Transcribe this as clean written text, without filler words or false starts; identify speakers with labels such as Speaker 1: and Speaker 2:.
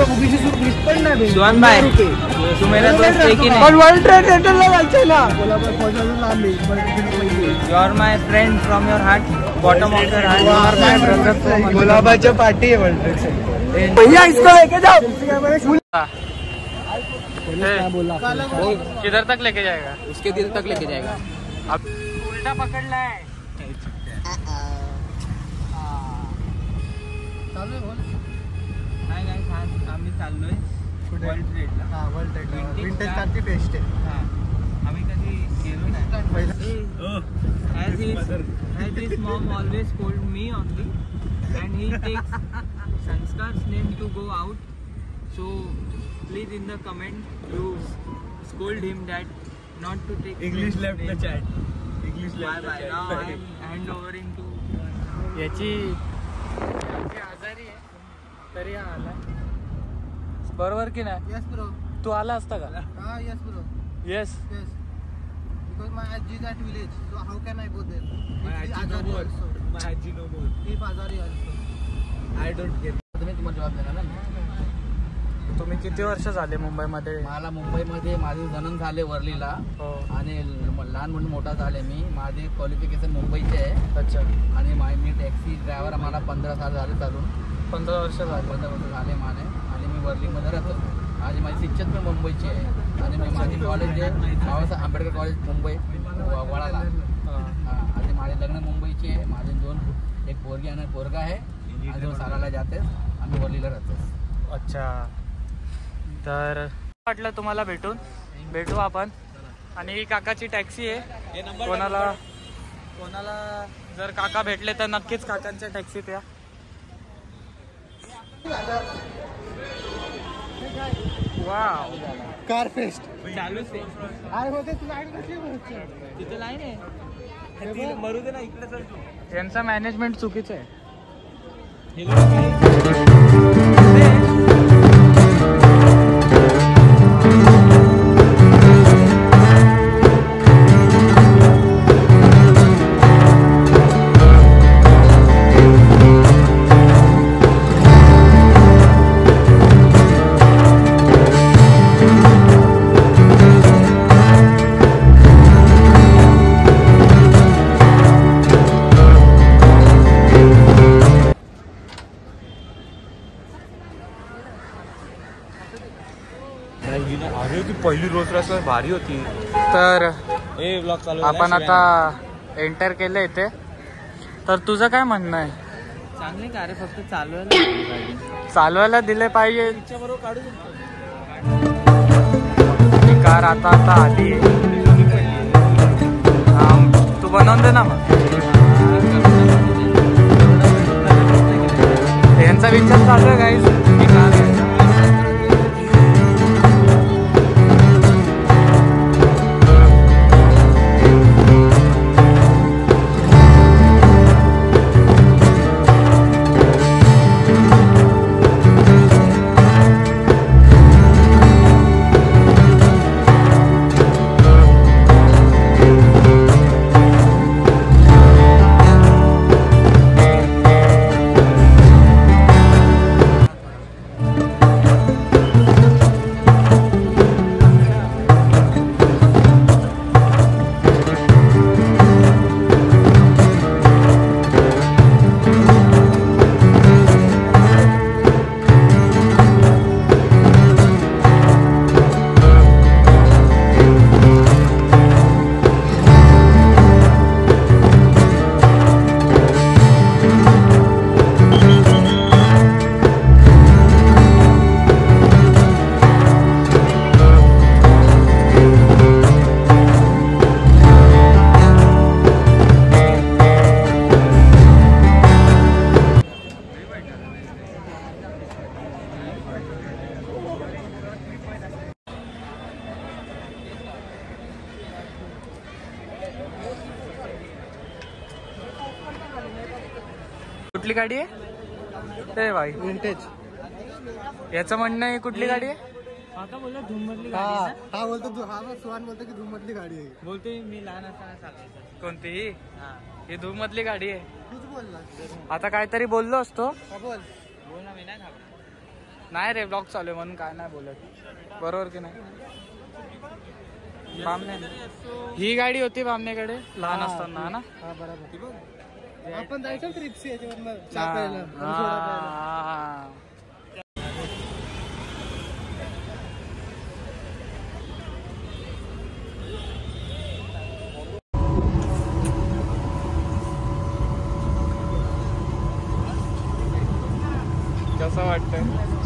Speaker 1: सुहान भाई तू मेरा दोस्त है की नहीं?
Speaker 2: वर्ल्ड ट्रेड सेंटरला जायचंय ना.
Speaker 1: You are my friend from your heart, bottom of your heart. You are my brother.
Speaker 2: गुलाबाच्या पार्टी है वर्ल्ड ट्रेड सेंटर. भैया इसको लेके जाओ.
Speaker 1: किधर तक लेके जाएगा?
Speaker 2: उसके दिल तक लेके जाएगा.
Speaker 1: अब उल्टा पकडला है. नाही नाही छान. आम्ही चाललोय वर्ल्ड ट्रेडला.
Speaker 2: वर्ल्ड ट्रेड विंटेज कारची फेस्ट आहे.
Speaker 1: आम्ही कधी गेलो नाही. As his mom always scold me only, and he takes Sanskar's name to go out. So please in the comment you scold him that not to take
Speaker 2: English left the
Speaker 1: name.
Speaker 2: chat. English left the
Speaker 1: Bye
Speaker 2: chat.
Speaker 1: now I am hand overing to याची आजारी आहे तरी हा आला. बरोबर की नाही?
Speaker 2: Yes bro.
Speaker 1: तू आला असता का?
Speaker 2: Yes bro.
Speaker 1: Yes.
Speaker 2: Yes. Because my Ajji is at village, so how can I go there?
Speaker 1: My Ajji no more. My Ajji no more.
Speaker 2: If Azari also.
Speaker 1: I don't get.
Speaker 2: तुम्ही तुम्हाला जवाब देणार ना.
Speaker 1: तुम्ही किती वर्ष झाले मुंबईमध्ये?
Speaker 2: मला मुंबईमध्ये माझे जन्म झाले वर्लीला.
Speaker 1: हो.
Speaker 2: आणि लहान म्हणून मोठा झाले मी. माझे क्वालिफिकेशन मुंबईचे आहे.
Speaker 1: अच्छा.
Speaker 2: आणि मी टॅक्सी ड्रायव्हर. मला 15 साल झाले चालून.
Speaker 1: 15 वर्ष झाले.
Speaker 2: 15 वर्ष झाले माझे. आणि मी वर्लीमध्ये राहतो. आणि माझी शिक्षण पण मुंबईची आहे. आणि मी माझी कॉलेज आहे बाबासाहेब आंबेडकर कॉलेज मुंबई वडाला. आणि माझे लग्न मुंबईचे आहे. माझे एक पोरगी आणि पोरगा आहे. आणि 2 सालाला जाते. आम्ही वर्लीला राहतो.
Speaker 1: अच्छा. तर वाटलं तुम्हाला भेटू आपण. आणि ही काकाची टॅक्सी आहे. कोणाला जर काका भेटले तर नक्कीच काकांच्या टॅक्सीत या. वाव.
Speaker 2: कार फेस्ट
Speaker 1: चालूच आहे.
Speaker 2: अरे होते तू लाईन कसली भरते?
Speaker 1: तिथे लाईन आहे. मरू दे ना इकडे चल. यांचा मॅनेजमेंट चुकीचं आहे. पहिली रोज रस भारी होती. तर आपण आता एंटर केलं इथे. तर तुझं काय म्हणणं आहे? चांगली कार आहे, फक्त चालवायला दिले पाहिजे. ही कार आता आली आहे. तू बनवून दे ना मग. यांचा विचार चालू आहे गाईज ही कार आहे. कुठली गाडी आहे ते भाई?
Speaker 2: विंटेज.
Speaker 1: याचं म्हणणं आहे कुठली गाडी आहे?
Speaker 2: आता बोलला धूम मधली गाडी आहे. हा बोलतो. हा सुहान बोलतो की धूम मधली गाडी आहे.
Speaker 1: बोलतोय मी लहान असताना चालवायचं. कोणतीही? ही धूम मधली गाडी आहे.
Speaker 2: तूच बोलला.
Speaker 1: आता काहीतरी बोललो असतो.
Speaker 2: बोल
Speaker 1: ना. मी नाही नाही रे ब्लॉग चालू आहे म्हणून काय नाही बोलत. बरोबर की नाही. बामणे ही गाडी होती बामणेकडे लहान असताना ना.
Speaker 3: हा बरोबर. आपण जायचं ट्रिप्स याच्यावर
Speaker 1: कसं वाटतं.